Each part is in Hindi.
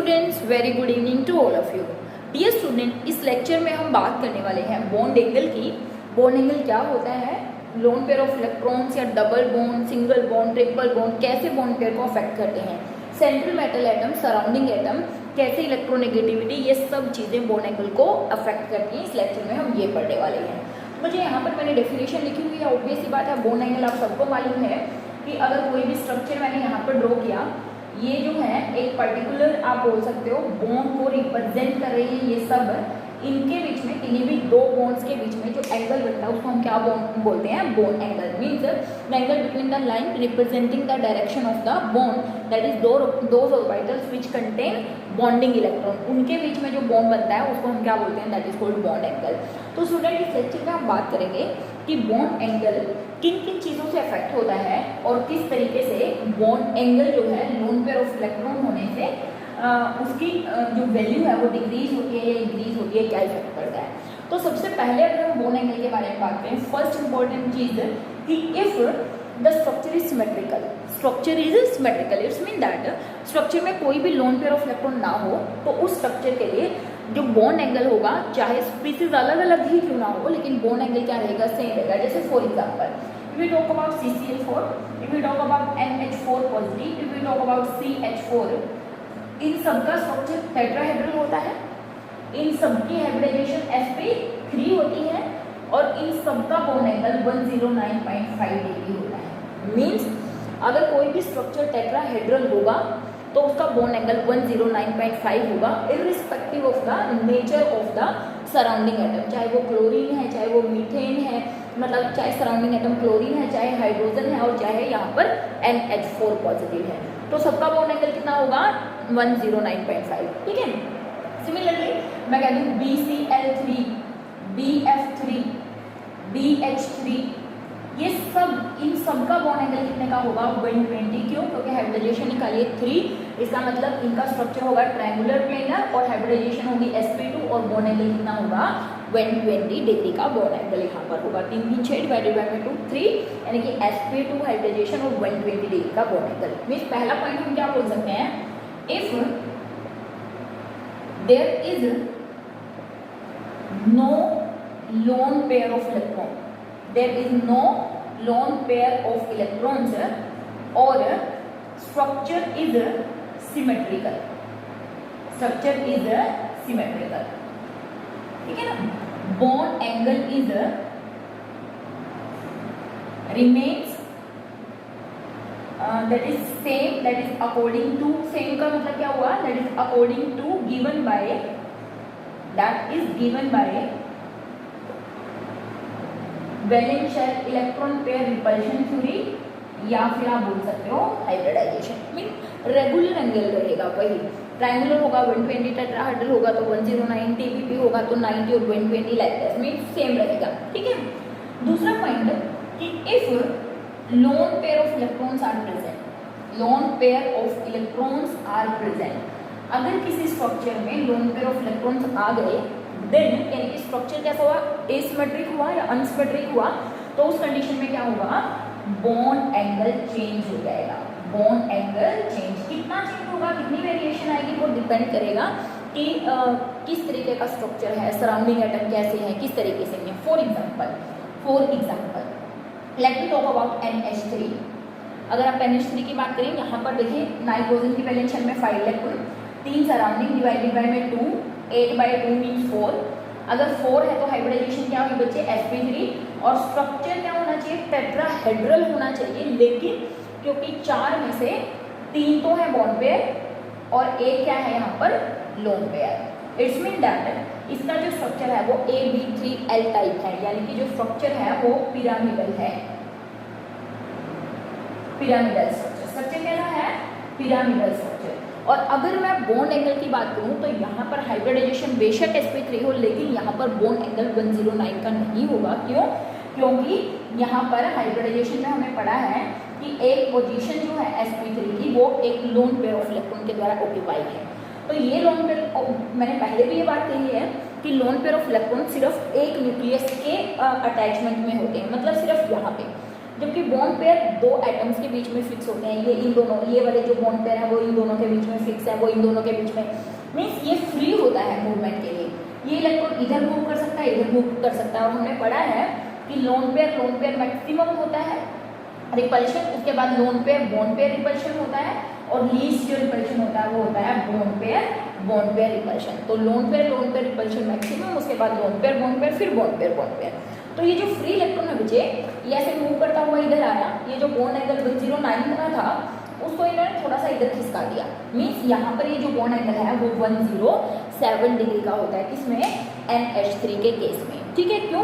Students, very good evening to all of you. Dear student, इस लेक्चर में हम बात करने वाले हैं बॉन्ड एंगल की। बॉन्ड एंगल क्या होता है, लोन पेयर ऑफ इलेक्ट्रॉन्स या double bond, single bond, triple bond कैसे बॉन्ड पेयर को अफेक्ट करते हैं, central metal atom, surrounding atom कैसे इलेक्ट्रोनेगेटिविटी, ये सब चीज़ें बॉन्ड एंगल को अफेक्ट करती हैं। इस लेक्चर में हम ये पढ़ने वाले हैं। मुझे यहाँ पर मैंने डेफिनेशन लिखी हुई है, ऑब्वियस सी बात है, बॉन्ड एंगल आप सबको मालूम है कि अगर कोई भी स्ट्रक्चर मैंने यहाँ पर ड्रॉ किया, ये जो है एक पर्टिकुलर आप बोल सकते हो बॉन्ड को रिप्रेजेंट कर रही है। ये सब इनके बीच में, किन्हीं भी दो बॉन्ड्स के बीच में जो एंगल बनता है उसको हम क्या बोलते हैं, bond angle. Means the angle between the line representing the direction of the bond, that is those orbitals which contain bonding electron, उनके बीच में जो बॉन्ड बनता है उसको हम क्या बोलते हैं, that is called bond angle. तो स्टूडेंट, इस लेक्चर में हम बात करेंगे कि बॉन्ड एंगल किन किन चीज़ों से अफेक्ट होता है और किस तरीके से बॉन्ड एंगल जो है लोन पेयर ऑफ इलेक्ट्रॉन होने से उसकी जो वैल्यू है वो डिक्रीज होती है या इंक्रीज होती है, क्या इफेक्ट पड़ता है। तो सबसे पहले अगर हम बॉन्ड एंगल के बारे में बात करें, फर्स्ट इंपॉर्टेंट चीज़ कि if the structure is symmetrical, structure is symmetrical, it's mean that structure में कोई भी लोन पेयर ऑफ इलेक्ट्रॉन ना हो तो उस स्ट्रक्चर के लिए जो बॉन्ड एंगल होगा, चाहे स्पीसीज अलग अलग ही क्यों ना हो, लेकिन बॉन्ड एंगल क्या रहेगा, सेम रहेगा। जैसे for example, if we talk about CCl4, if we talk about NH4 positive, if we talk about CH4, इन सबका स्ट्रक्चर टेट्राहेड्रल होता है, इन सबकी हाइब्रिडाइजेशन sp3 होती है और इन सबका बॉन्ड एंगल 109.5 डिग्री होता है। मीन्स अगर कोई भी स्ट्रक्चर टेट्राहेड्रल होगा तो उसका बॉन्ड एंगल 109.5 होगा, irrespective of the nature of the surrounding atom, चाहे वो क्लोरीन है, चाहे वो मीथेन है, मतलब चाहे सराउंडिंग एटम क्लोरीन है, चाहे हाइड्रोजन है और चाहे यहाँ पर NH4 पॉजिटिव है, तो सबका बॉन्ड एंगल कितना होगा, 109.5। ठीक है। सिमिलरली मैं कह दूँ BCl3, BF3, BH3, ये सब, इन सबका बॉन्ड एंगल कितने का होगा, 120। क्यों? क्योंकि हाइब्रिडाइजेशन निकालिए 3, इसका मतलब इनका स्ट्रक्चर होगा ट्रायंगुलर प्लेनर और हाइब्रिडाइजेशन होगी sp2 और बॉन्ड एंगल कितना होगा, 120 डिग्री का बॉन्ड एंगल यहाँ पर होगा। 3 डिवाइडेड बाय 2 3, यानी कि sp2 हाइब्रिडाइजेशन और 120 डिग्री का बॉन्ड एंगल। मीन्स पहला पॉइंट हम क्या बोल सकते हैं, if there is no lone pair of electron, there is no lone pair of electrons or structure is symmetrical, structure is symmetrical, ठीक है ना। bond angle is remains that is same, that is according to, same का मतलब क्या हुआ, that is according to given by, that is given by valence shell electron pair repulsion theory, या फिर आप बोल सकते हो हाइब्रिडाइजेशन। मीन रेगुलर एंगल रहेगा, वही ट्रायंगुलर होगा 120, टेट्राहेड्रल होगा तो 109, TPP होगा तो 90 और 120 लाइक दैट, मीन सेम रहेगा। ठीक है। दूसरा पॉइंट कि if lone pair of electrons are present, lone pair of electrons are present, अगर किसी स्ट्रक्चर में लोन पेयर ऑफ इलेक्ट्रॉन्स आ गए, देन यानी कि स्ट्रक्चर कैसा हुआ, एसिमेट्रिक हुआ या अनसिमेट्रिक हुआ, तो उस कंडीशन में क्या होगा, बॉन्ड एंगल चेंज हो जाएगा। बॉन्ड एंगल चेंज कितना चेंज होगा, कितनी वेरिएशन आएगी, वो डिपेंड करेगा कि किस तरीके का स्ट्रक्चर है, सराउंडिंग एटम कैसे हैं, किस तरीके से हैं। For example let me talk about NH3। अगर आप NH3 की बात करें, यहाँ पर देखिए नाइट्रोजन की वैलेंस शेल में 5 इलेक्ट्रॉन, 3 सराउंडिंग डिवाइडेड बाय में 2, 8/2 मीन्स 4। अगर 4 है तो हाइब्रिडाइजेशन क्या होगी बच्चे, sp3, और स्ट्रक्चर क्या होना चाहिए, टेट्राहेड्रल होना चाहिए, लेकिन क्योंकि 4 में से 3 तो है बॉन्ड पेयर और 1 क्या है यहाँ पर lone pair. It's mean that इसका जो स्ट्रक्चर है वो AB3L टाइप है, यानी कि जो स्ट्रक्चर है वो पिरामिडल है, पिरामिडल स्ट्रक्चर कैसा है, पिरामिडल स्ट्रक्चर। और अगर मैं बॉन्ड एंगल की बात करूं तो यहाँ पर हाइब्रिडाइजेशन बेशक sp3 हो, लेकिन यहाँ पर बॉन्ड एंगल 109 का नहीं होगा। क्यों? क्योंकि यहाँ पर हाइब्रिडाइजेशन में हमें पढ़ा है कि एक पोजीशन जो है sp3 की वो एक लोन पेयर ऑफ इलेक्ट्रॉन के द्वारा ऑक्यूपाई है। तो ये लोन पेयर, मैंने पहले भी ये बात कही है कि लोन पेयर ऑफ इलेक्ट्रॉन सिर्फ एक न्यूक्लियस के अटैचमेंट में होते हैं, मतलब सिर्फ यहाँ पे। जबकि बॉन्ड पेयर दो एटम्स के बीच में फिक्स होते हैं, ये इन दोनों, ये वाले जो बॉन्ड पेयर है वो इन दोनों के बीच में फिक्स है, वो इन दोनों के बीच में, मीन्स ये फ्री होता है मूवमेंट के लिए। ये इलेक्ट्रॉन इधर मूव कर सकता है, इधर मूव कर सकता है। और हमने पढ़ा है कि लोन पेयर मैक्सिमम होता है रिपल्शन, उसके बाद loan pair bond pair repulsion होता है, और लीस्ट जो रिपल्शन होता है वो होता है बॉन्ड पेयर रिपल्शन। तो लोन पेयर रिपल्शन मैक्सिमम, उसके बाद लोन पेयर बॉन्ड पेयर, फिर बॉन्ड पेयर। तो ये जो फ्री इलेक्ट्रॉन है बच्चे, ये ऐसे मूव करता हुआ इधर आया, ये जो बॉन्ड एंगल 109 का था उसको इन्होंने थोड़ा सा इधर खिसका दिया, मीन्स यहाँ पर ये जो बॉन्ड एंगल है वो 107 डिग्री का होता है, किसमें, NH3 के केस में, ठीक है। क्यों,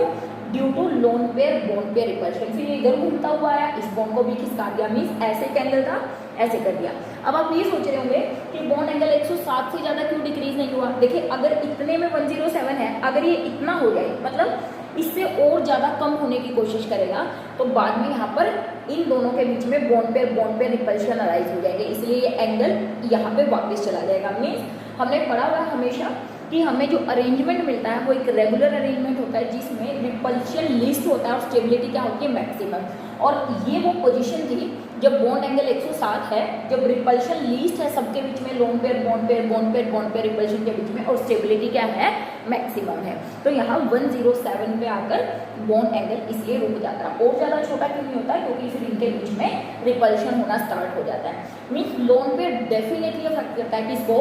due to lone pair bond pair repulsion. फिर ये इधर घूमता हुआ आया, इस बॉन्ड को भी खिसका दिया, मीन्स ऐसे एक एंगल था, ऐसे कर दिया। अब आप ये सोच रहे होंगे कि बॉन्ड एंगल 107 से ज़्यादा क्यों डिक्रीज नहीं हुआ। देखिए, अगर इतने में 107 है, अगर ये इतना हो जाए, मतलब इससे और ज़्यादा कम होने की कोशिश करेगा, तो बाद में यहाँ पर इन दोनों के बीच में बॉन्ड पेयर रिपल्शन अराइज हो जाएंगे, इसलिए ये एंगल यहाँ पे वापस चला जाएगा। मीन्स हमने पढ़ा हुआ हमेशा कि हमें जो अरेंजमेंट मिलता है वो एक रेगुलर अरेंजमेंट होता है, जिसमें रिपल्शन लीस्ट होता है और स्टेबिलिटी क्या होती है, मैक्सिमम। और ये वो पोजीशन थी जब बॉन्ड एंगल 107 है, जब रिपल्शन लीस्ट है सबके बीच में, lone pair bond pair repulsion के बीच में, और स्टेबिलिटी क्या है, मैक्सिमम है। तो यहाँ 107 पे आकर बॉन्ड एंगल इसलिए रुक जाता है, और ज़्यादा छोटा क्यों नहीं होता, क्योंकि फिर इनके बीच में रिपल्शन होना स्टार्ट हो जाता है। Means lone pair definitely affect करता है किसको,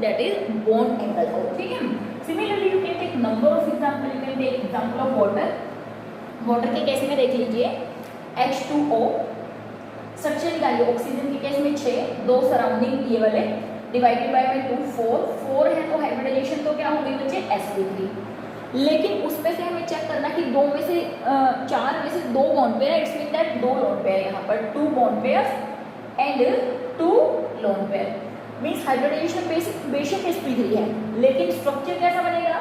दैट इज बॉन्ड एंगल को, ठीक है। Similarly you can take number of example, you can take example of water के केस में देख लीजिए, H2O स्ट्रक्चर निकालिए, ऑक्सीजन के केस में 6, 2 सराउंडिंग ये वाले, डिवाइडेड बाय में 2, 4 है, तो हाइब्रिडाइजेशन तो क्या हो गई बच्चे, sp3। लेकिन उसमें से हमें चेक करना कि 2 में से 4 में से 2 बॉन्ड पेयर है, it's mean that 2 lone pair, यहाँ पर 2 bond pair and 2 lone pair. Means hybridisation बेशक sp3 है, लेकिन स्ट्रक्चर कैसा बनेगा,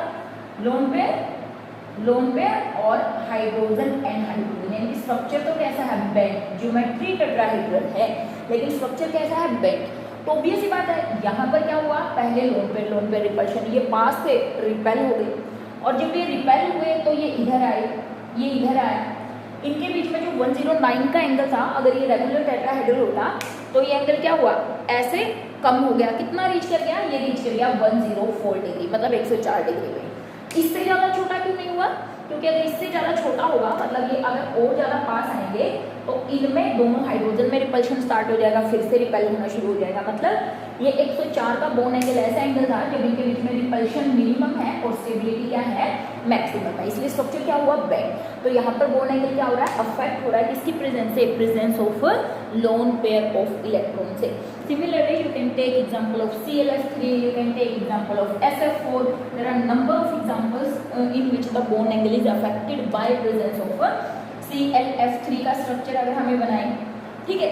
लोन पेयर और हाइड्रोजन एंड हाइड्रोजन, यानी स्ट्रक्चर तो कैसा है, बेंट, ज्योमेट्री टेट्राहेड्रल है, लेकिन स्ट्रक्चर कैसा है, बेंट। तो ऑब्वियस सी बात है, यहाँ पर क्या हुआ, पहले लोन पेयर रिपल्शन, ये पास से रिपेल हो गए, और जब ये रिपेल हुए तो ये इधर आए, ये इधर आया, इनके बीच में जो 109 का एंगल था, अगर ये रेगुलर टेट्राहेड्रल होता तो ये एंगल क्या हुआ, ऐसे कम हो गया, कितना रीच कर गया, ये रीच कर गया 104 डिग्री, मतलब 104 डिग्री में। इससे ज़्यादा छोटा क्यों नहीं हुआ, क्योंकि अगर इससे ज़्यादा छोटा होगा, मतलब ये अगर और ज़्यादा पास आएंगे तो इनमें दोनों हाइड्रोजन में रिपल्शन स्टार्ट हो जाएगा, फिर से रिपेल होना शुरू हो जाएगा। मतलब ये 104 का बॉन्ड एंगल ऐसा एंगल था जब इनके बीच में रिपल्शन मिनिमम है और स्टेबिलिटी क्या है, मैक्सिमम है, इसलिए स्ट्रक्चर क्या हुआ, बेंड। तो यहाँ पर बॉन्ड एंगल क्या हो रहा है, अफेक्ट हो रहा है किसकी प्रेजेंस से, presence of lone pair of electron से। Similarly, you can take example of ClF3, you can take example of SF4. There are number of examples in which the bond angle is affected by presence of ClF3 का स्ट्रक्चर अगर हमें बनाए, ठीक है,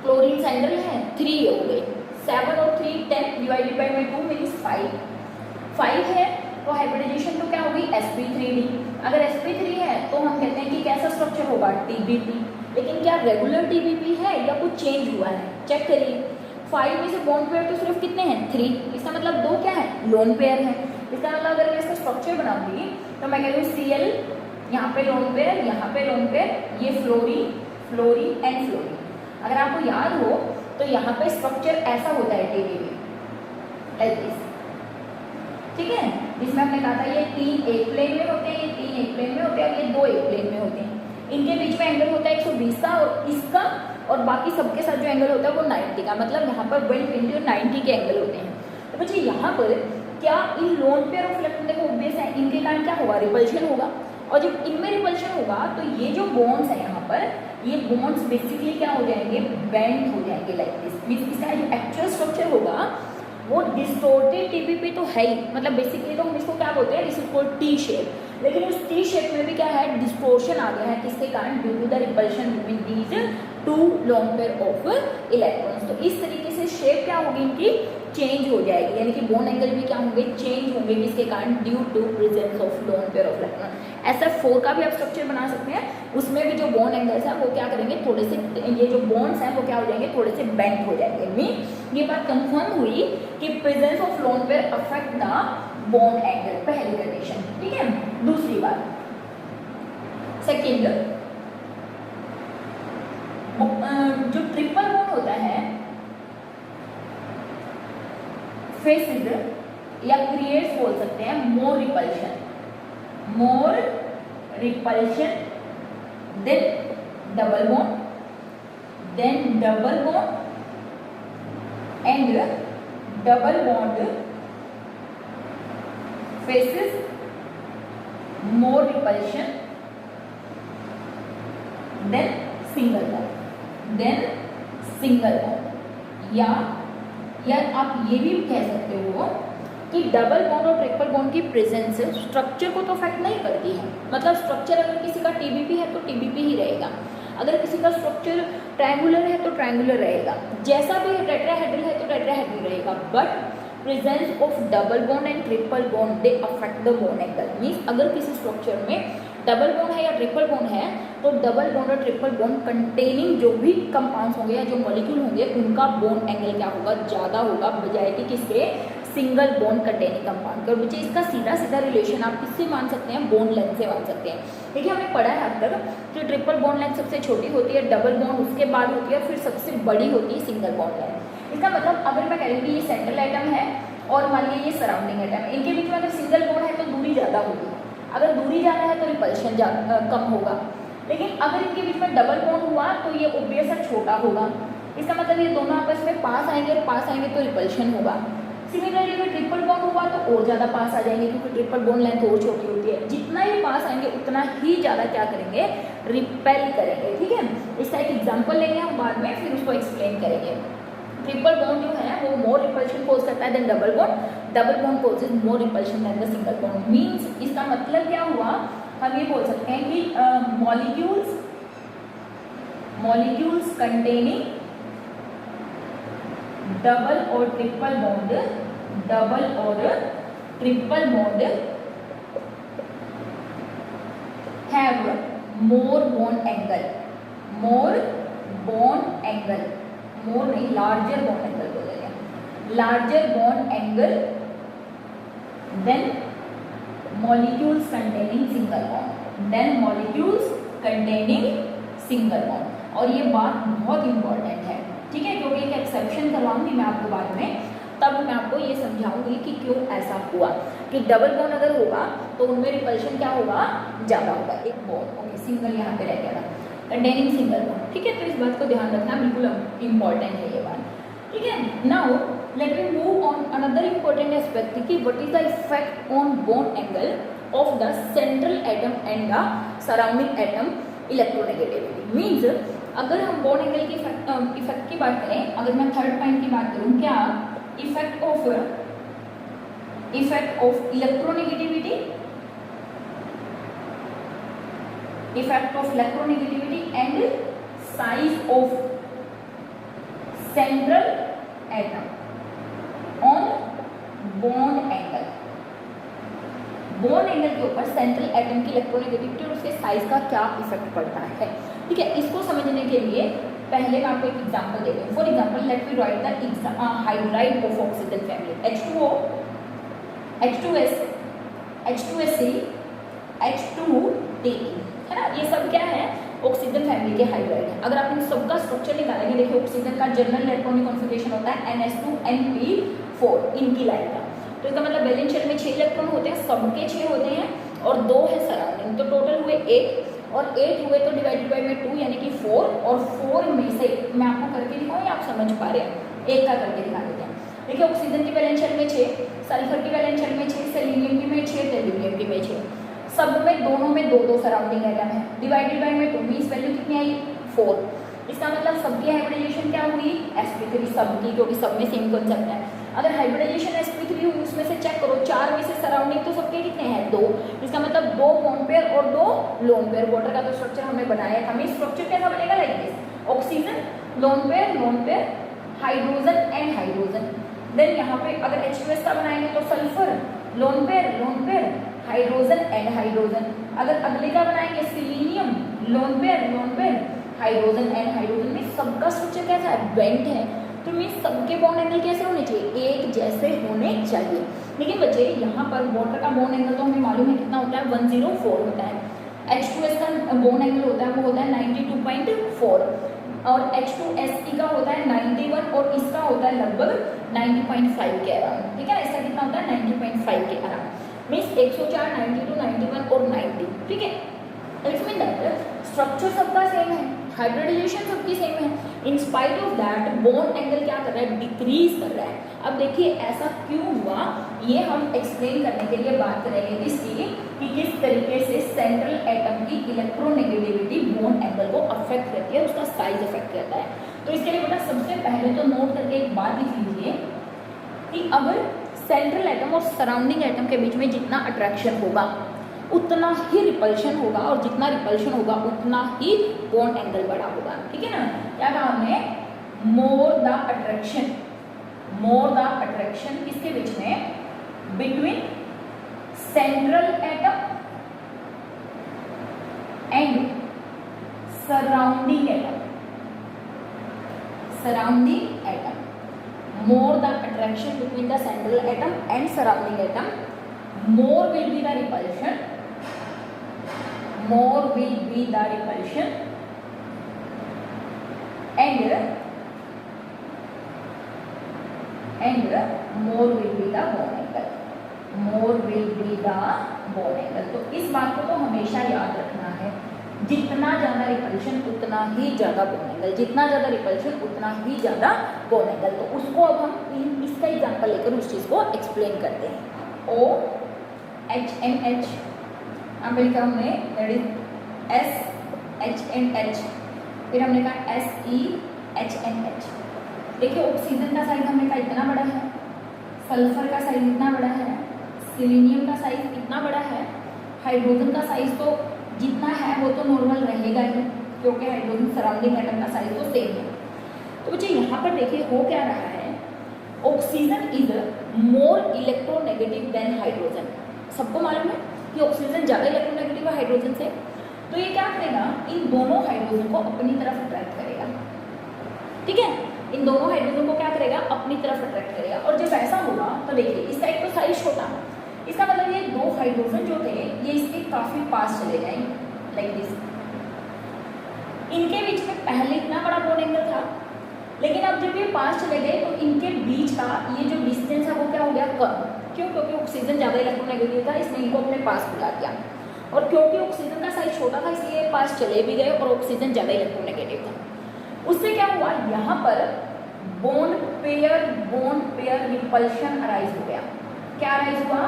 क्लोरीन सेंट्रल है, 3 हो गए, 7 और 3 10 डिवाइडेड बाई में 2 मीन्स 5 है, तो हाइब्रिडाइजेशन तो क्या होगी, sp3d। अगर sp3 है तो हम कहते हैं कि कैसा स्ट्रक्चर होगा, tbp। लेकिन क्या रेगुलर tbp है या कुछ चेंज हुआ है, चेक करिए। 5 में से बॉन्ड पेयर तो सिर्फ कितने हैं, 3, इसका मतलब 2 क्या है, लोन पेयर है। इसका मतलब अगर मैं इसका स्ट्रक्चर बनाऊंगी तो मैं कह रही हूँ Cl, यहाँ पे लोन पेयर, यहाँ पे लोन पेयर, ये फ्लोरी एंड फ्लोरी। अगर आपको याद हो तो यहाँ पे स्ट्रक्चर ऐसा होता है tbp, लाइक दिस, ठीक है, जिसमें हमने कहा था ये 3 एक प्लेन में होते हैं, ये 3 एक प्लेन में होते हैं, और ये 2 एक प्लेन में होते हैं। इनके बीच में एंगल होता है 120 का, और इसका और बाकी सबके साथ जो एंगल होता है वो 90 का, मतलब यहाँ पर 120 और 90 के एंगल होते हैं। तो बच्चे यहाँ पर क्या इन लोन पेयर ऑफ इलेक्ट्रॉन, देखो ऑब्वियस है, इनके कारण क्या होगा, रिपल्शन होगा, और जब इनमें रिपल्शन होगा तो ये जो बॉन्ड्स है यहाँ पर, ये बॉन्ड्स बेसिकली क्या हो जाएंगे, बेंड हो जाएंगे, लाइक दिस। मीन्स इसका जो एक्चुअल स्ट्रक्चर होगा वो डिस्टोर्टेड टीपीपी तो है ही, मतलब बेसिकली तो हम इसको क्या बोलते हैं, this is called T shape. लेकिन उस टी शेप में भी क्या है, डिस्टोर्शन आ गया है, किसके कारण, due to the repulsion between these 2 lone pair of electrons. तो इस तरीके से शेप क्या होगी इनकी, चेंज हो जाएगी, यानी कि बॉन्ड एंगल भी क्या होंगे, चेंज होंगे, किसके कारण, due to presence of lone pair of electron. SF4 का भी आप स्ट्रक्चर बना सकते हैं, उसमें भी जो बॉन्ड एंगल्स हैं वो क्या करेंगे, थोड़े से, ये जो बॉन्ड्स हैं वो क्या हो जाएंगे, थोड़े से बेंड हो जाएंगे। मीन ये बात कंफर्म हुई कि presence of lone pair affect the bond angle, पहली कंडीशन, ठीक है। दूसरी बात, सेकेंड, जो ट्रिपल बॉन्ड होता है फेसिस या क्रिएट्स बोल सकते हैं more repulsion than double bond and double bond faces more repulsion than single bond या आप ये भी कह सकते हो कि डबल बॉन्ड और ट्रिपल बॉन्ड की प्रेजेंस स्ट्रक्चर को तो अफेक्ट नहीं करती है। मतलब स्ट्रक्चर अगर किसी का टीबीपी है तो टीबीपी ही रहेगा, अगर किसी का स्ट्रक्चर ट्रायंगुलर है तो ट्रायंगुलर रहेगा, जैसा भी टेट्राहेड्रल है तो टेट्राहेड्रल रहेगा। But presence of double bond and triple bond they affect the bone angle. Means अगर किसी स्ट्रक्चर में डबल बॉन्ड है या ट्रिपल बॉन्ड है तो डबल बॉन्ड और ट्रिपल बॉन्ड कंटेनिंग जो भी कंपाउंड्स होंगे या जो मॉलिक्यूल होंगे उनका बोन एंगल क्या होगा, ज़्यादा होगा बजाय कि किसके, सिंगल बॉन्ड कंटेनिंग कंपाउंड। और बच्चे इसका सीधा रिलेशन आप किससे मान सकते हैं, बोन लेंथ से मान सकते हैं। देखिए हमने पढ़ा है अब तक कि ट्रिपल बॉन्ड लेंथ सबसे छोटी होती है, डबल बॉन्ड उसके बाद होती है, फिर सबसे बड़ी होती है सिंगल बॉन्ड लेंथ। इसका मतलब अगर मैं कह रही हूँ कि ये सेंट्रल एटम है और मान लीजिए ये सराउंडिंग एटम है, इनके बीच में अगर सिंगल बॉन्ड है तो दूरी ज़्यादा होगी, अगर दूरी ज़्यादा है तो रिपल्शन कम होगा। लेकिन अगर इनके बीच में डबल बॉन्ड हुआ तो ये ऑब्वियस है छोटा होगा। इसका मतलब ये दोनों आपस में पास आएंगे तो रिपल्शन होगा। सिमिलरली अगर ट्रिपल बॉन्ड हुआ तो और ज़्यादा पास आ जाएंगे क्योंकि ट्रिपल बॉन्ड लेंथ और छोटी होती है। जितना ही पास आएंगे उतना ही ज़्यादा क्या करेंगे, रिपेल करेंगे। ठीक है, इसका एक एग्जाम्पल लेंगे हम बाद में, फिर उसको एक्सप्लेन करेंगे। ट्रिपल बॉन्ड जो है वो मोर रिपल्शन कोज करता है than double bond causes more repulsion than the single bond. Means इसका मतलब क्या हुआ, हम ये बोल सकते हैं कि मॉलिक्यूल्स कंटेनिंग डबल और triple bond have more bond angle, more नहीं लार्जर बॉन्ड एंगल बोलेंगे, larger bond angle than molecules containing single bond. और ये बात बहुत इंपॉर्टेंट है, ठीक है, क्योंकि एक एक्सेप्शन करवाऊंगी मैं आपको बाद में, तब मैं आपको ये समझाऊंगी कि क्यों ऐसा हुआ कि डबल बॉन्ड अगर होगा तो उनमें रिपल्शन क्या होगा, ज़्यादा होगा। एक बॉन्ड ओके सिंगल यहाँ पे रह गया था कंटेनिंग सिंगल बॉन्ड। ठीक है, तो इस बात को ध्यान रखना बिल्कुल इंपॉर्टेंट है ये बात। ठीक है, now let me move on another important aspect कि what is the effect on bond angle of the central atom and the surrounding atom electronegativity. Means अगर हम बॉन्ड एंगल की इफेक्ट की बात करें, अगर मैं थर्ड पॉइंट की बात करूं, क्या effect of electronegativity and size of central atom on bond angle के ऊपर सेंट्रल एटम की इलेक्ट्रोनेगेटिविटी और उसके साइज का क्या इफेक्ट पड़ता है। ठीक है, इसको समझने के लिए पहले मैं आपको एक एग्जांपल देती हूँ। For example let me right the hydride of oxygen family H2O, H2S, H2SC, H2TE, है ना, ये सब क्या है, ऑक्सीजन फैमिली के हाइड्राइड है। अगर आप इन सबका स्ट्रक्चर निकालेंगे, देखिए ऑक्सीजन का जनरल इलेक्ट्रॉनिक कॉन्फिगरेशन होता है NH2NP4 इनकी लाइन का, तो इसका मतलब वैलेंस शेल में 6 इलेक्ट्रॉन होते हैं, सबके 6 होते हैं और 2 है सराउंडिंग, तो टोटल हुए 8 और 8 हुए तो डिवाइडेड बाय में 2 यानी कि 4, और 4 में से मैं आपको करके दिखाऊँ या आप समझ पा रहे हैं, एक का करके दिखा देते हैं। देखिए ऑक्सीजन की वैलेंस शेल में 6, सल्फर की वैलेंस शेल में 6, सेलेनियम की में 6, टेल्यूरियम की में 6, सब में दोनों में 2 सराउंडिंग एटम है, डिवाइडेड बाय में 2 मींस वैल्यू कितनी आई 4। इसका मतलब सबकी हाइब्रिडाइजेशन क्या हुई, sp3 सबकी, क्योंकि सब में सेम कॉन्सेप्ट है। अगर हाइब्रिडाइजेशन sp3 हुई उसमें से चेक करो 4 में से सराउंडिंग तो सबके कितने हैं 2, इसका मतलब 2 बॉन्ड पेयर और 2 लोन पेयर। वाटर का तो स्ट्रक्चर हमने बनाया था, हमें स्ट्रक्चर कैसा बनेगा, like this, oxygen lone pair hydrogen and hydrogen. Then यहाँ पे अगर H2S का बनाएंगे तो sulphur lone pair hydrogen and hydrogen. अगर अगले का बनाएंगे selenium lone pair hydrogen and hydrogen. में सबका स्ट्रक्चर कैसा है, बेंट है, तो मीन सबके बॉन्ड एंगल कैसे होने चाहिए, एक जैसे होने चाहिए। लेकिन बच्चे यहाँ पर वाटर का बॉन्ड एंगल तो हमें मालूम है कितना होता है, 104 होता है। H2S का बॉन्ड एंगल होता है वो होता है 92.4। और H2SE का होता है 91 और इसका होता है लगभग 90.5 के अराउंड, ठीक है। इसका कितना होता है 90.5 के अराउंड, मीन्स 104, 92, 91 और 90, ठीक है। इट्स मीन दैट स्ट्रक्चर सबका सेम है, हाइब्रिडाइजेशन सबकी सेम है, in spite of that bond angle क्या कर रहा है, डिक्रीज कर रहा है। अब देखिए ऐसा क्यों हुआ, ये हम एक्सप्लेन करने के लिए बात करेंगे इसकी कि किस तरीके से सेंट्रल एटम की इलेक्ट्रोनेगेटिविटी बॉन्ड एंगल को अफेक्ट करती है, उसका साइज अफेक्ट करता है। तो इसके लिए बेटा सबसे पहले तो नोट करके एक बात लिख लीजिए कि अगर सेंट्रल एटम और सराउंडिंग एटम के बीच में जितना अट्रैक्शन होगा उतना ही रिपल्शन होगा, और जितना रिपल्शन होगा उतना ही बॉन्ड एंगल बड़ा होगा, ठीक है ना। क्या कहा हमने, मोर द अट्रैक्शन किसके बीच में, between central atom and surrounding atom, more the attraction between the central atom and surrounding atom, more will be the repulsion and more will be the bond angle। तो इस बात को तो हमेशा याद रखना है, जितना ज़्यादा रिपल्शन उतना ही ज़्यादा बॉन्ड एंगल, जितना ज़्यादा रिपल्शन उतना ही ज़्यादा बॉन्ड एंगल। तो उसको अब हम इसका एग्जांपल लेकर उस चीज़ को एक्सप्लेन करते हैं। OHNH हमने लिखा, हमने SHNH, फिर हमने कहा SEHNH। देखिए ऑक्सीजन का साइज हमने कहा इतना बड़ा है, सल्फर का साइज इतना बड़ा है, सिलीनियम का साइज इतना बड़ा है, हाइड्रोजन का साइज तो जितना है वो तो नॉर्मल रहेगा ही, क्योंकि हाइड्रोजन सराउंडिंग एटम का साइज तो सेम है। तो बच्चे यहाँ पर देखिए हो क्या रहा है, oxygen is more electronegative than hydrogen. सबको मालूम है कि ऑक्सीजन ज़्यादा इलेक्ट्रोनेगेटिव है हाइड्रोजन से, तो ये क्या करेगा, इन दोनों हाइड्रोजन को अपनी तरफ अट्रैक्ट करेगा, ठीक है। इन दोनों हाइड्रोजन को क्या करेगा, अपनी तरफ अट्रैक्ट करेगा। और जब ऐसा होगा तो देखिए इसका एक तो साइज छोटा, इसका मतलब ये दो हाइड्रोजन जो थे ये इसके काफ़ी पास चले जाएंगे, लाइक दिस। इनके बीच में पहले इतना बड़ा बॉन्ड एंगल था, लेकिन अब जब ये पास चले गए तो इनके बीच का ये जो डिस्टेंस है वो क्या हो गया, कम। क्यों, क्योंकि ऑक्सीजन ज़्यादा इलेक्ट्रोनेगेटिव था, इसने इनको अपने पास बुला दिया। और क्योंकि ऑक्सीजन का साइज छोटा था इसलिए पास चले भी गए और ऑक्सीजन ज़्यादा इलेक्ट्रोनेगेटिव था। उससे क्या हुआ, यहाँ पर बॉन्ड पेयर रिपल्शन अराइज हो गया। क्या अराइज हुआ,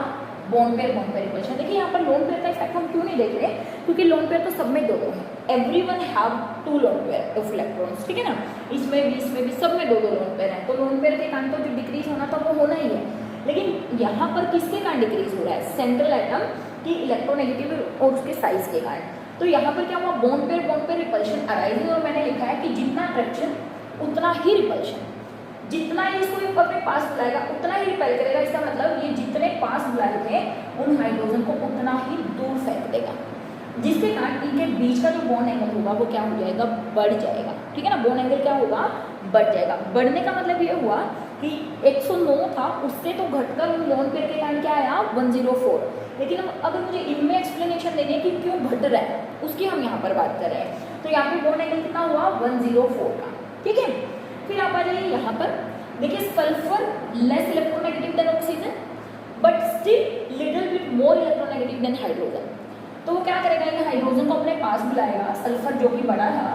बॉन्ड पेयर रिपल्शन। देखिए यहाँ पर लोन पेयर का इफेक्ट हम क्यों नहीं देख रहे, क्योंकि लोन पेयर तो सब में दो है, everyone have 2 lone pair of electrons, ठीक है ना। इसमें भी सब में 2 लोन पेयर हैं, तो लोन पेयर के कारण तो जो डिक्रीज होना था वो होना ही है। लेकिन यहाँ पर किसके कारण डिक्रीज हो रहा है, सेंट्रल एटम की इलेक्ट्रोनेगेटिव और उसके साइज के कारण। तो यहाँ पर क्या हुआ, बॉन्ड पेयर रिपल्शन अराइज, और मैंने लिखा है कि जितना अट्रैक्शन उतना ही रिपल्शन, जितना ये इसको अपने पास बुलाएगा उतना ही रिपेल करेगा। इसका मतलब ये जितने पास बुलाए थे उन हाइड्रोजन को उतना ही दूर फेंक देगा, जिसके कारण इनके बीच का जो बॉन्ड एंगल होगा वो क्या हो जाएगा, बढ़ जाएगा, ठीक है ना। बॉन्ड एंगल क्या होगा, बढ़ जाएगा। बढ़ने का मतलब ये हुआ कि 109 था, उससे तो घटकर लोन पेयर के कारण क्या आया 104। लेकिन अगर मुझे इनमें एक्सप्लेनेशन देनी है कि क्यों घट रहा है, उसकी हम यहाँ पर बात कर रहे हैं। तो यहाँ पे बॉन्ड एंगल कितना हुआ 104 का, ठीक है। फिर आप आ जाइए यहाँ पर, देखिए sulphur less electronegative than oxygen but still little bit more electronegative than hydrogen. तो वो क्या करेगा, इन हाइड्रोजन को अपने पास बुलाएगा। सल्फर जो कि बड़ा था,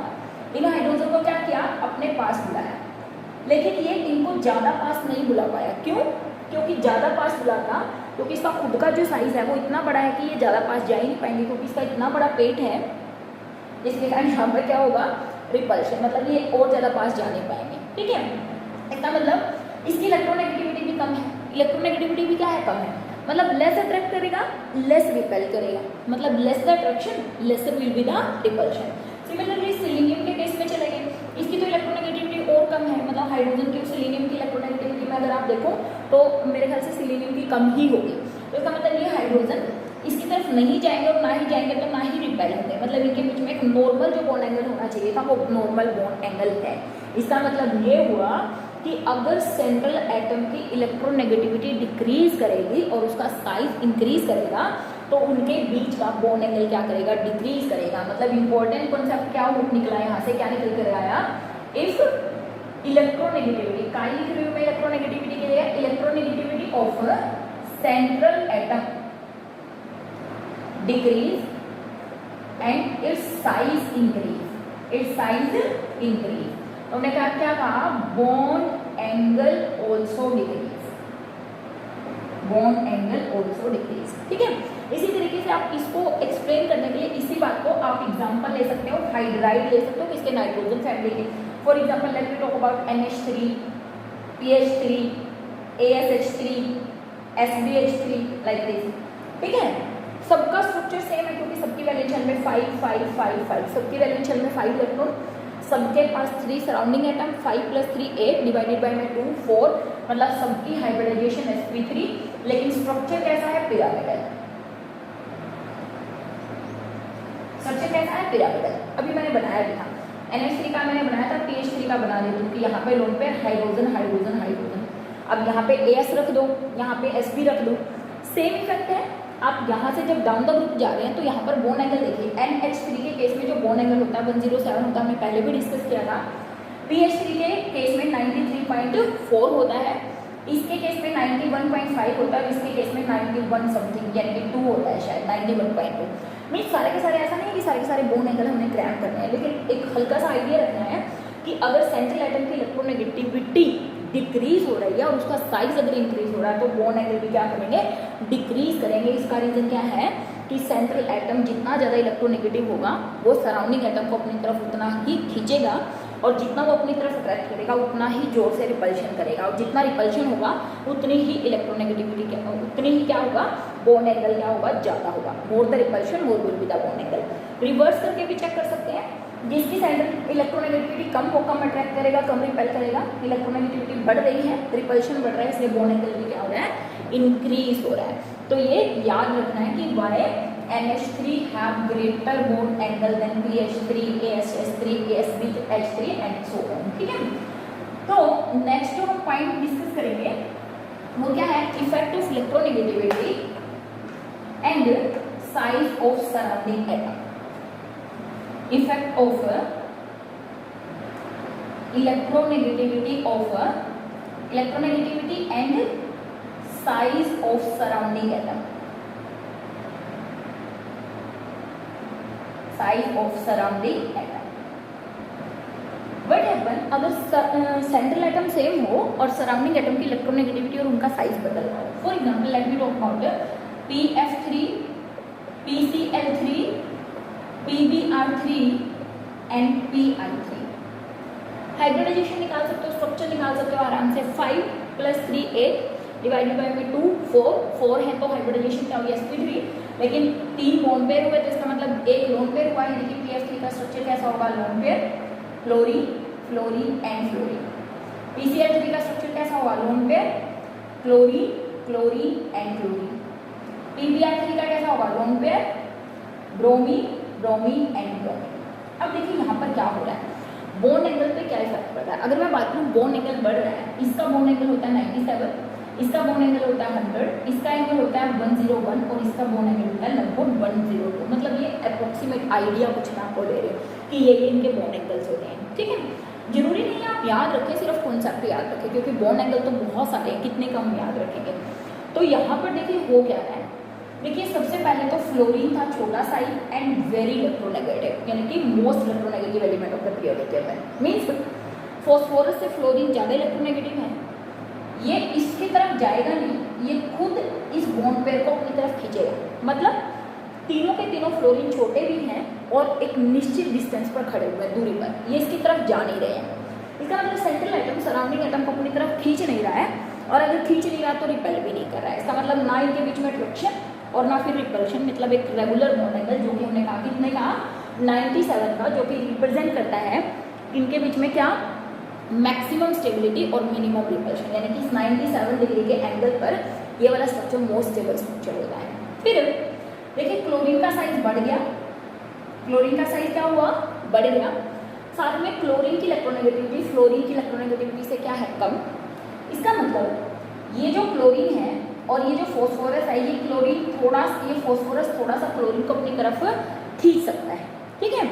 इन हाइड्रोजन को क्या किया, अपने पास बुलाया। लेकिन ये इनको ज़्यादा पास नहीं बुला पाया। क्यों, क्योंकि ज़्यादा पास बुलाता, क्योंकि इसका खुद का जो साइज़ है वो इतना बड़ा है कि ये ज़्यादा पास जा ही नहीं पाएंगे, क्योंकि इसका इतना बड़ा पेट है, जिसके कारण यहाँ पर क्या होगा, रिपल्शन, मतलब ये और ज़्यादा पास जा नहीं पाएंगे, ठीक है। इसका मतलब इसकी इलेक्ट्रोनेगेटिविटी भी कम है, इलेक्ट्रोनेगेटिविटी भी क्या है, कम है, मतलब लेस अट्रैक्ट करेगा, लेस रिपेल करेगा, मतलब less the attraction laser will be the repulsion. Similarly selenium के केस में चले गए, इसकी तो इलेक्ट्रोनेगेटिविटी और कम है, मतलब हाइड्रोजन की और सिलीनियम की इलेक्ट्रोनेगेटिविटी में अगर आप देखो तो मेरे ख्याल से सिलीनियम की कम ही होगी। तो इसका मतलब ये हाइड्रोजन इसकी तरफ नहीं जाएंगे और ना ही जाएंगे तो ना ही रिपेल होंगे, मतलब इनके बीच में एक नॉर्मल जो बॉन्ड एंगल होना चाहिए था वो नॉर्मल बॉन्ड एंगल है। इसका मतलब ये हुआ कि अगर सेंट्रल एटम की इलेक्ट्रोनेगेटिविटी डिक्रीज करेगी और उसका साइज इंक्रीज करेगा तो उनके बीच का बॉन्ड एंगल क्या करेगा, डिक्रीज करेगा। मतलब इंपॉर्टेंट कॉन्सेप्ट क्या निकला यहाँ से, क्या निकल कर आया इफ इलेक्ट्रोनेगेटिविटी, काई लिख रही हूँ मैं इलेक्ट्रोनेगेटिविटी के लिए, electronegativity of central atom decrease and it's size increase, it's size increase. तो हमने क्या कहा, bond angle also decrease, bond angle also decrease. ठीक है, इसी तरीके से आप इसको एक्सप्लेन करने के लिए इसी बात को आप एग्जांपल ले सकते हो, हाइड्राइड ले सकते हो किसके, नाइट्रोजन फैमिली के। For example let me talk about NH3, PH3, ASH3, SBH3 like this. ठीक है, सबका स्ट्रक्चर सेम है क्योंकि सबकी वैलेंस शेल में 5 5 5 5, सबकी वैलेंस शेल में 5 इलेक्ट्रॉन, सबके पास 3 सराउंडिंग एटम, 5 + 3 8 डिवाइडेड बाय में 2 4, मतलब सबकी हाइब्रिडाइजेशन sp3, लेकिन स्ट्रक्चर कैसा है, पिरामिडल। स्ट्रक्चर कैसा है, पिरामिडल। अभी मैंने बनाया भी था, NH3 का मैंने बनाया था, PH3 का बना देती हूँ कि यहाँ पे लोन पे हाइड्रोजन हाइड्रोजन हाइड्रोजन, अब यहाँ पे AS रख दो, यहाँ पे SP रख दो, सेम इफेक्ट है। आप यहाँ से जब डाउन द ग्रुप जा रहे हैं तो यहाँ पर बोन एंगल देखिए, NH3 के केस में जो बोन एंगल होता है 107 होता है, हमने पहले भी डिस्कस किया था। PH3 के केस में 93.4 होता है, इसके केस में 91.5 होता है, इसके केस में 91 समथिंग यानी कि 2 होता है शायद, 91.2। मीन्स सारे के सारे ऐसा नहीं है कि सारे के सारे बोन एंगल हमने क्रैम करने हैं, लेकिन एक हल्का सा आइडिया रखना है कि अगर सेंट्रल एटम की इलेक्ट्रोनेगेटिविटी डिक्रीज हो रही है और उसका साइज अगर इंक्रीज हो रहा है तो बोन एंगल भी क्या करेंगे, डिक्रीज करेंगे। इसका रीजन क्या है कि सेंट्रल एटम जितना ज़्यादा इलेक्ट्रोनेगेटिव होगा वो सराउंडिंग एटम को अपनी तरफ उतना ही खींचेगा, और जितना वो अपनी तरफ अट्रैक्ट करेगा उतना ही जोर से रिपल्शन करेगा, और जितना रिपल्शन होगा उतनी ही इलेक्ट्रोनेगेटिविटी क्या, उतनी ही क्या होगा, बोन एंगल क्या होगा, ज़्यादा होगा। More the repulsion more will be the bone angle. Reverse करके भी चेक कर सकते हैं, जिसकी सेंट्रल इलेक्ट्रोनेगेटिविटी कम हो, कम अट्रैक्ट करेगा, कम रिपेल करेगा। इलेक्ट्रोनेगेटिविटी बढ़ रही है, रिपल्शन बढ़ रहा है, इसलिए बोन एंगल भी क्या हो रहा है, इंक्रीज हो रहा है। तो ये याद रखना है कि Y NH3 have greater bond angle than PH3, ASH3, ASBH3 and so on। ठीक है, तो नेक्स्ट जो हम पॉइंट डिस्कस करेंगे वो क्या है, effect of electronegativity and size of surrounding atom. Effect of electronegativity and size of surrounding atom, size of surrounding atom. What happen अगर सेंट्रल एटम सेम हो और सराउंडिंग एटम की इलेक्ट्रोनेगेटिविटी और उनका साइज बदल रहा हो। For example let me talk about PF3, PCl3, PBr3 and PI3। Hybridisation निकाल सकते हो, स्ट्रक्चर निकाल सकते हो आराम से। 5 + 3 8 डिवाइडेड बाय में 2 4 है तो हाइब्रिडाइजेशन क्या होगी, sp3, लेकिन 3 लोन पेयर हुए तो इसका मतलब एक लोन पेयर हुआ, यानी कि PF3 का स्ट्रक्चर कैसा होगा, lone pair, fluorine fluorine and fluorine. PCl3 का स्ट्रक्चर कैसा होगा, lone pair, chlorine chlorine and chlorine. PBr3 का कैसा होगा, lone pair, bromine bromine and bromine. अब देखिए यहाँ पर क्या हो रहा है, बोन एंगल पे क्या इफेक्ट पड़ता है। अगर मैं बात करूँ बोन एंगल बढ़ रहा है, इसका बोन एंगल होता है 97, इसका बोन एंगल होता है 100, इसका एंगल होता है 101 और इसका बोन एंगल होता है लगभग 102। मतलब ये अप्रोक्सीमेट आइडिया कुछ मैं आपको दे रही हूँ कि ये इनके बोन एंगल्स होते हैं। ठीक है, जरूरी नहीं है आप याद रखें, सिर्फ कॉन्सेप्ट याद रखें, क्योंकि बोन एंगल तो बहुत सारे हैं, कितने कम याद रखेंगे। तो यहाँ पर देखिए हो क्या रहा है, देखिए सबसे पहले तो फ्लोरीन था छोटा साइज एंड वेरी इलेक्ट्रोनेगेटिव, यानी कि most electronegative element of the periodic table. Means phosphorus से फ्लोरीन ज़्यादा इलेक्ट्रोनेगेटिव है, ये इसकी तरफ जाएगा नहीं, ये खुद इस बॉन्ड पेयर को अपनी तरफ खींचेगा। मतलब तीनों के तीनों फ्लोरीन छोटे भी हैं और एक निश्चित डिस्टेंस पर खड़े हुए हैं, दूरी पर, ये इसकी तरफ जा नहीं रहे हैं। इसका मतलब सेंट्रल एटम सराउंडिंग एटम को अपनी तरफ खींच नहीं रहा है, और अगर खींच नहीं रहा तो रिपेल भी नहीं कर रहा है। इसका मतलब ना इनके बीच में अट्रैक्शन और ना फिर रिपल्शन, मतलब एक रेगुलर बॉन्ड एंगल, जो कि हमने कहा कितने कहा 97 का, जो कि रिप्रेजेंट करता है इनके बीच में क्या, मैक्सिमम स्टेबिलिटी और मिनिमम रिपल्शन, यानी कि 97 डिग्री के एंगल पर ये वाला स्ट्रक्चर मोस्ट स्टेबल स्ट्रक्चर होता है। फिर देखिए क्लोरीन का साइज बढ़ गया, क्लोरीन का साइज क्या हुआ, बढ़ गया। साथ में क्लोरीन की इलेक्ट्रोनेगेटिविटी फ्लोरीन की इलेक्ट्रोनेगेटिविटी से क्या है, कम। इसका मतलब ये जो क्लोरीन है और ये जो फॉस्फोरस है, ये क्लोरीन थोड़ा, ये फॉस्फोरस थोड़ा सा क्लोरीन को अपनी तरफ खींच सकता है। ठीक है,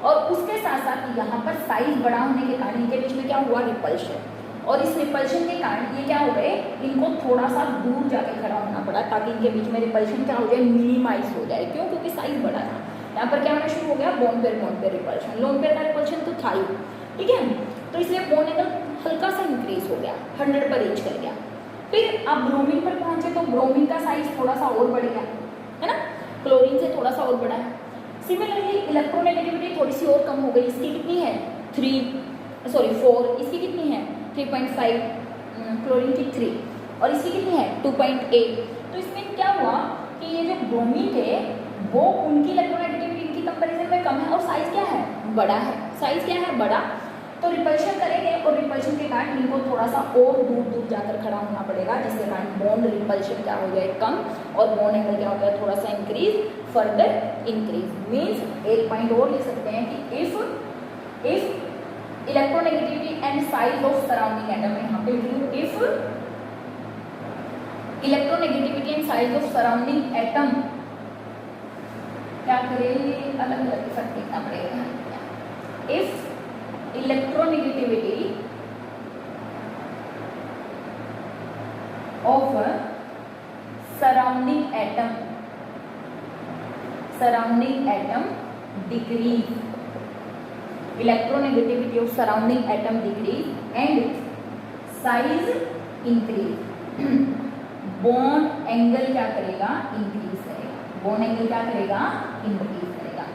और उसके साथ साथ यहाँ पर साइज बड़ा होने के कारण इनके बीच में क्या हुआ, रिपल्शन, और इस रिपल्शन के कारण ये क्या हो गए, इनको थोड़ा सा दूर जाके खड़ा होना पड़ा ताकि इनके बीच में रिपल्शन क्या हो जाए, मिनिमाइज हो जाए। क्यों, क्योंकि साइज बड़ा था। यहाँ पर क्या होना शुरू हो गया, bone pair repulsion, lone pair का रिपल्शन तो था ही, ठीक है, तो इसलिए बोन एंगल हल्का सा इंक्रीज हो गया, 100 पर रीच कर गया। फिर आप ब्रोमीन पर पहुंचे तो ब्रोमीन का साइज थोड़ा सा और बढ़ गया, है ना, क्लोरीन से थोड़ा सा और बड़ा है। सिमिलरली इलेक्ट्रोनेगेटिविटी थोड़ी सी और कम हो गई, इसकी कितनी है 4, इसकी कितनी है 3.5, क्लोरीन की 3, और इसकी कितनी है 2.8। तो इसमें क्या हुआ कि ये जो ब्रोमीन थे वो उनकी इलेक्ट्रोनेगेटिविटी इनकी कंपैरिजन में कम है और साइज क्या है, बड़ा है, साइज क्या है, बड़ा, तो रिपल्शन करेंगे और रिपल्शन के कारण इनको थोड़ा सा और दूर दूर जाकर खड़ा होना पड़ेगा, जिसके कारण बॉन्ड रिपल्शन क्या हो जाए, कम, और बॉन्ड एंगल क्या होता है, थोड़ा सा इंक्रीज, फर्दर इंक्रीज। मीन्स एक पॉइंट और लिख सकते हैं कि if electronegativity and size of surrounding atom, यहाँ पे if electronegativity and size of surrounding atom क्या करेंगे, अलग अलग इफेक्ट लिखना पड़ेगा। If electronegativity of surrounding atom decrease, electronegativity of surrounding atom decrease and size increase, bond angle क्या करेगा, इंक्रीज करेगा, बॉन्ड एंगल क्या करेगा, इंक्रीज करेगा।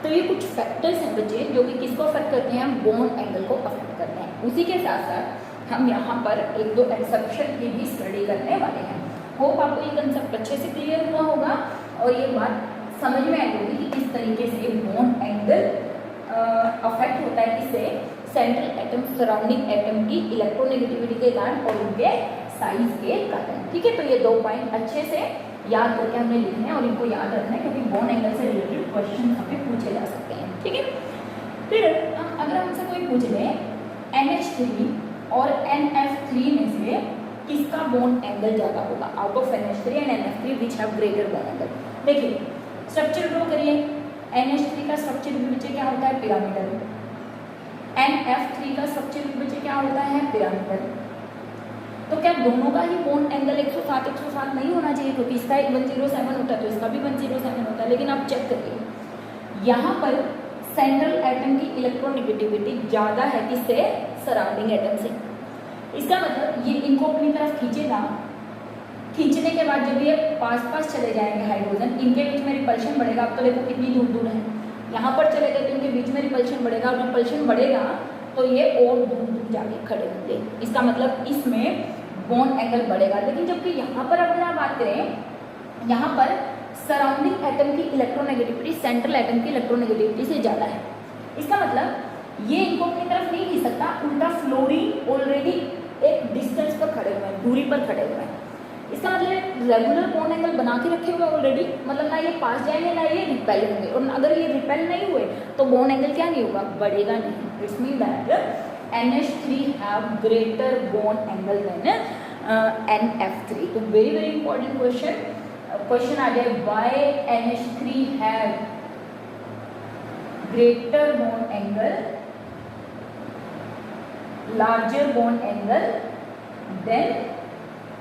तो ये कुछ फैक्टर्स हैं बच्चे जो कि किसको अफेक्ट करते हैं, बॉन्ड एंगल को अफेक्ट करते हैं। उसी के साथ साथ हम यहाँ पर एक दो एक्सेप्शन की भी स्टडी करने वाले हैं। होप आपको ये कंसेप्ट अच्छे से क्लियर हुआ होगा और ये बात समझ में आई होगी कि किस तरीके से बॉन्ड एंगल अफेक्ट होता है, किससे, सेंट्रल एटम सराउंडिंग एटम की इलेक्ट्रोनेगेटिविटी के कारण और उनके साइज के कारण। ठीक है, तो ये 2 पॉइंट अच्छे से याद करके हमें लिखना है और इनको याद रखना है क्योंकि बॉन्ड एंगल से रिलेटेड क्वेश्चन हमें पूछे जा सकते हैं। ठीक है, फिर अगर हमसे कोई पूछ ले NH3 और NF3 में से किसका बॉन्ड एंगल ज़्यादा होगा, out of NH3 and NF3 which have greater bond angle. देखिए स्ट्रक्चर ड्रॉ करिए, NH3 का स्ट्रक्चर बच्चे क्या होता है, पिरामिडल, NF3 का स्ट्रक्चर बच्चे क्या होता है, पिरामिडल। तो क्या दोनों का ही बॉन्ड एंगल 107 नहीं होना चाहिए, क्योंकि इसका 107 होता है तो इसका भी 107 होता है। लेकिन आप चेक करिए यहाँ पर सेंट्रल एटम की इलेक्ट्रोनेगेटिविटी ज़्यादा है किससे, सराउंडिंग एटम से। इसका मतलब ये इनको अपनी तरफ खींचेगा, खींचने के बाद जब ये पास चले जाएंगे हाइड्रोजन, इनके बीच में रिपल्शन बढ़ेगा। अब तो देखो कितनी दूर दूर है, यहाँ पर चले गए तो इनके बीच में रिपल्शन बढ़ेगा, और रिपल्शन बढ़ेगा तो ये और दूर दूर जाके खड़े होंगे। इसका मतलब इसमें बॉन्ड एंगल बढ़ेगा। लेकिन जबकि यहाँ पर अगर आप बात करें, यहाँ पर सराउंडिंग एटम की इलेक्ट्रोनेगेटिविटी सेंट्रल एटम की इलेक्ट्रोनेगेटिविटी से ज़्यादा है। इसका मतलब ये इनको अपनी तरफ नहीं खींच सकता, उल्टा फ्लोरीन ऑलरेडी एक डिस्टेंस पर खड़े हुए हैं, दूरी पर खड़े हुए हैं। इसका मतलब रेगुलर बॉन्ड एंगल बना के रखे हुए ऑलरेडी, मतलब ना ये पास जाएंगे ना ये रिपेल होंगे, और अगर ये रिपेल नहीं हुए तो बॉन्ड एंगल क्या नहीं होगा, बढ़ेगा नहीं। It's mean that NH3 have greater bond angle than NF3। तो वेरी वेरी इंपॉर्टेंट क्वेश्चन आ जाए, why NH3 have greater bond angle, larger bond angle than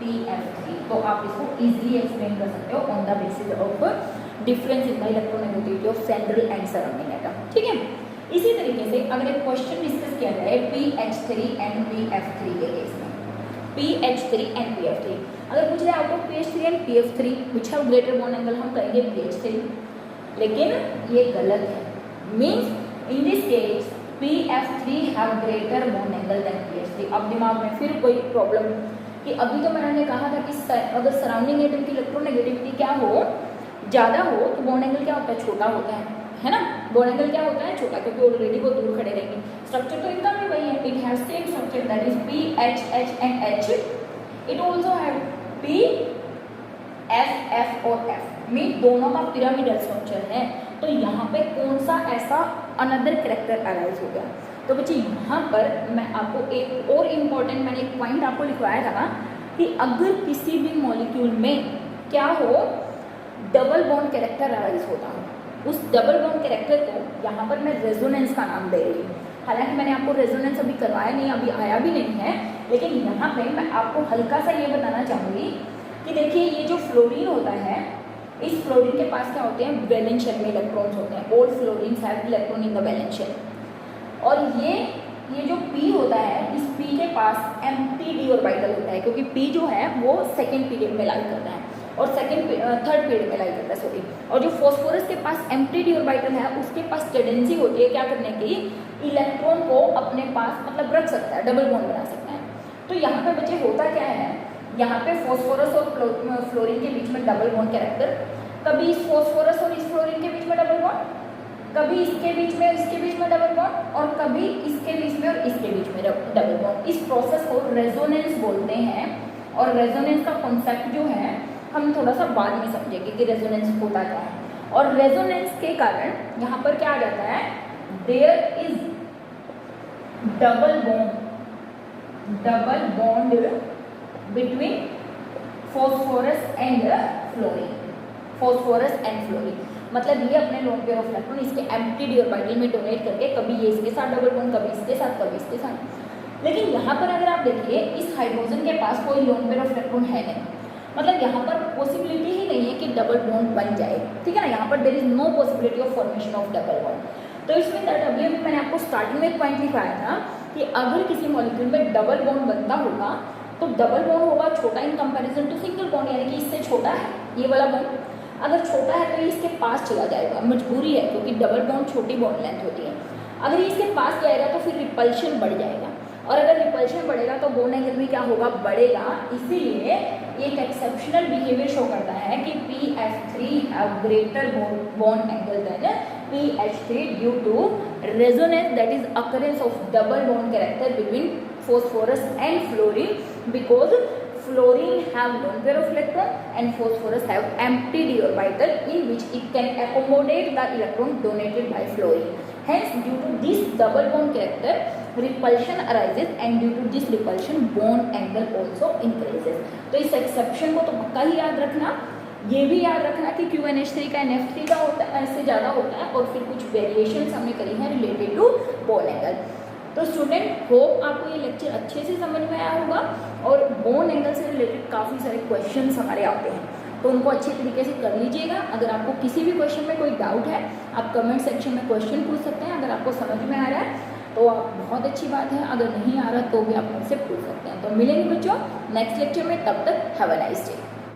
PF3। तो आप इसको इजीली एक्सप्लेन कर सकते हो on the basis of difference in the electronegativity of central and surrounding atom. ठीक है, इसी तरीके से अगर एक क्वेश्चन डिस्कस किया जाए PH3 एंड PF3 के केस में, PH3 एंड PF3 अगर पूछ रहे out of PH3 and PF3 which have greater bond angle, हम कहेंगे PH3, लेकिन ये गलत है। Means in this case PF3 have greater bond angle than PH3। अब दिमाग में फिर कोई प्रॉब्लम कि अभी तो मैंने कहा था कि अगर सराउंडिंग एटम की इलेक्ट्रोनेगेटिविटी क्या हो, ज़्यादा हो, तो बॉन्ड एंगल क्या होता है, छोटा होता है ना। बॉन्ड एंगल क्या होता है, छोटा, क्योंकि ऑलरेडी वो दूर खड़े रहेंगे। स्ट्रक्चर तो इनका भी वही है, it have same structure that is PH and H। It also have P F F और F, मीन दोनों का पिरामिडल स्ट्रक्चर है। तो यहाँ पे कौन सा ऐसा अनदर कैरेक्टर अराइज हो गया। तो बच्चे यहाँ पर मैं आपको एक और इम्पॉर्टेंट, मैंने एक पॉइंट आपको लिखवाया था कि अगर किसी भी मॉलिक्यूल में क्या हो, डबल बॉन्ड कैरेक्टर अराइज होता हो, उस डबल बॉन्ड कैरेक्टर को यहाँ पर मैं रेजोनेंस का नाम दे रही हूँ। हालांकि मैंने आपको रेजोनेंस अभी करवाया नहीं, अभी आया भी नहीं है, लेकिन यहाँ पे मैं आपको हल्का सा ये बताना चाहूँगी कि देखिए ये जो फ्लोरीन होता है, इस फ्लोरीन के पास क्या होते हैं, वैलेंस शेल में इलेक्ट्रॉन्स होते हैं। All fluorines have electron in the valence shell. और ये जो P होता है, इस P के पास एम्प्टी d ऑर्बिटल होता है, क्योंकि P जो है वो सेकेंड पीरियड में लाई करता है और थर्ड पीरियड में लाई करता है, सॉरी। और जो फॉस्फोरस के पास एम्प्टी d ऑर्बिटल है, उसके पास टेंडेंसी होती है क्या करने की, इलेक्ट्रॉन को अपने पास मतलब रख सकता है, डबल बॉन्ड बना सकता है। तो यहाँ पे बच्चे होता क्या है, यहाँ पे फॉस्फोरस और फ्लोरीन के बीच में डबल बॉन्ड कैरेक्टर, कभी इस फॉस्फोरस और इस फ्लोरीन के बीच में डबल बॉन्ड, कभी इसके बीच में और इसके बीच में डबल बॉन्ड, और कभी इसके बीच में और इसके बीच में डबल बॉन्ड। इस प्रोसेस को रेजोनेंस बोलते हैं। और रेजोनेंस का कॉन्सेप्ट जो है हम थोड़ा सा बाद में समझेंगे कि रेजोनेंस होता क्या है। और रेजोनेंस के कारण यहाँ पर क्या आ जाता है, there is double bond between phosphorus and fluorine, phosphorus and fluorine. मतलब ये अपने लोन पेयर ऑफ इलेक्ट्रॉन इसके एम्प्टी d ऑर्बिटल में डोनेट करके कभी ये इसके साथ डबल बॉन्ड, कभी इसके साथ, कभी इसके साथ। लेकिन यहाँ पर अगर आप देखिए, इस हाइड्रोजन के पास कोई लोन पेयर ऑफ इलेक्ट्रॉन है नहीं, मतलब यहाँ पर पॉसिबिलिटी ही नहीं है कि डबल बॉन्ड बन जाए, ठीक है ना। यहाँ पर there is no possibility of formation of double bond. तो इसमें दैट अभी मैंने आपको स्टार्टिंग में एक पॉइंट लिखाया था कि अगर किसी मॉलिक्यूल में डबल बॉन्ड बनता होगा तो डबल बॉन्ड होगा छोटा in comparison to single bond, यानी कि इससे छोटा है ये वाला बॉन्ड। अगर छोटा है तो ये इसके पास चला जाएगा, मजबूरी है, क्योंकि डबल बॉन्ड छोटी बॉन्ड लेंथ होती है। अगर ये इसके पास जाएगा तो फिर रिपल्शन बढ़ जाएगा, और अगर रिपल्शन बढ़ेगा तो बॉन्ड एंगल भी क्या होगा, बढ़ेगा। इसीलिए एक एक्सेप्शनल बिहेवियर शो करता है कि PF3 have greater bond angle than PH3 due to resonance, that is occurrence of double bond character between phosphorus and fluorine, because fluorine have lone pair of electron and phosphorus have empty d orbital in which it can accommodate the electron donated by fluorine. Hence, due to this double bond character, repulsion arises, and due to this repulsion, bond angle also increases. तो इस एक्सेप्शन को तो पक्का ही याद रखना। ये भी याद रखना कि QNH3 का NF3 का होता है, इससे ज़्यादा होता है, और फिर कुछ वेरिएशंस हमने करी हैं रिलेटेड टू बॉन्ड एंगल। तो स्टूडेंट होप आपको ये लेक्चर अच्छे से समझ में आया होगा, और बॉन्ड एंगल से रिलेटेड काफ़ी सारे क्वेश्चंस हमारे आते हैं, तो उनको अच्छे तरीके से कर लीजिएगा। अगर आपको किसी भी क्वेश्चन में कोई डाउट है, आप कमेंट सेक्शन में क्वेश्चन पूछ सकते हैं। अगर आपको समझ में आ रहा है तो बहुत अच्छी बात है, अगर नहीं आ रहा तो भी आप मुझसे पूछ सकते हैं। तो मिलेंगे बच्चों नेक्स्ट लेक्चर में, तब तक हैव अ नाइस डे।